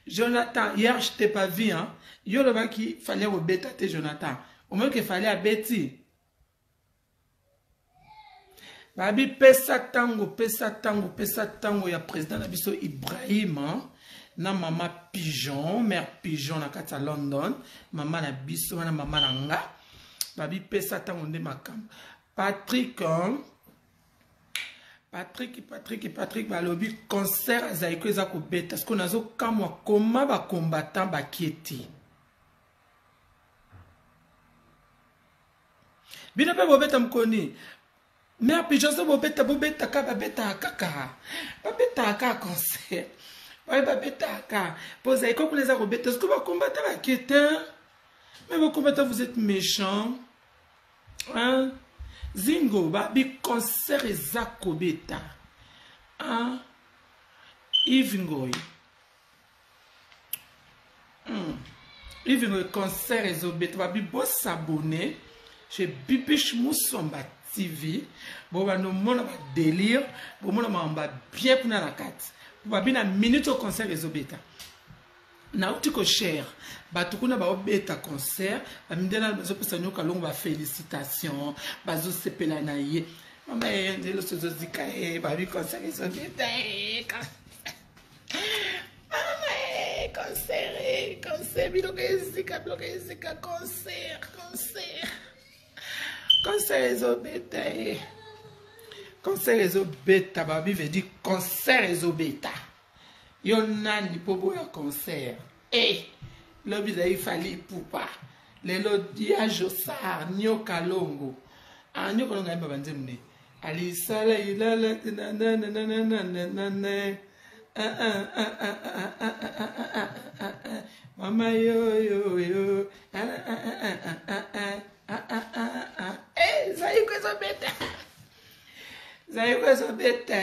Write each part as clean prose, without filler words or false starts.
Jonathan, hier je t'ai pas vu, hein. Yo le qui fallait rebêter Jonathan. Au moins qu'il fallait à Betty. Babi pesa tango, ya président Nabiso Ibrahim, hein. Na maman pigeon, mère pigeon na kata London, maman na biso na maman na nga. Babi pesa tango nde makam. Patrick, hein. Patrick balobi concert azaiko ezako beta parce qu'on a zo kamwa koma ba combattant ba kieti. Bina pe bobeta mkoni. Mais puis je sais bobeta ka babeta kaka. Babeta ka concert. Babeta ka. Pose aiko pour les beta est-ce que ba combattant ba kieti? Mais vos combattants vous êtes méchants. Hein? Zingo, babi concert ezako beta. Hein? Yves Ngoy, concert ezobeta. Babi bo s'abonner chez Bibish Moussomba TV. Bo ba no mona ba délire. Bo mona ba bien pour na carte. Babi na minute au concert ezobeta. Na utiko cher batukuna ba obeta concert amindela bazo pesa nyoka longo ba félicitations bazo sepela na ye mama ndelo sozo zika ba bi concert eso beta mama concert bloqué zika concert eso beta ba bi veut dire concert eso beta. Yonani pobo ya concert. Lobi za ifali pupa. Lelo dia Josar nyoka longo. Nyoka longo yamba banzemne. Alisala ilala na mama yo. Zaiko ezobeta. Zaiko ezobeta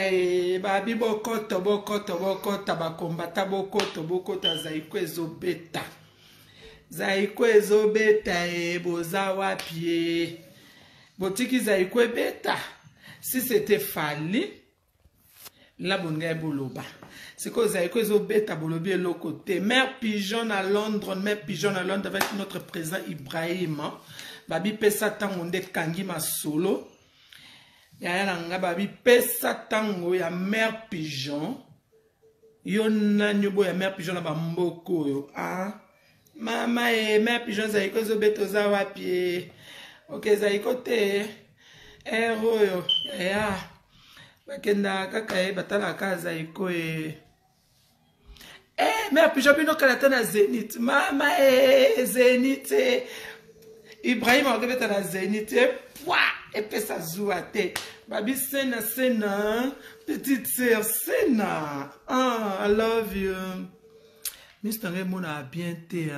babi bokoto bakombata bokoto zaiko ezobeta. Zaiko ezobeta boza wapi botiki zaiko ebeta. Si c'était Fali la bonga boloba. C'est que zaiko ezobeta bolobi l'autre côté. Mère pigeon à Londres avec notre président Ibrahim. Babi pesa tango nde kangi ma solo. Ya nanga babi pesa tango ya mère pigeon. Yo nanyobo ya mère pigeon na bamboko yo. Mama mère pigeon zaiko zobeto za wapi. Ok zaiko te. Ero yo. Ya. Bakenda kaka batala ka zaiko mère pigeon bino kalata na Zénith. Mama Zénith. Ibrahim a regardé na Zénith. Et puis ça joue à tête. Babi Sena, petite sœur Sena. I love you. Mr. Raymond a bien été.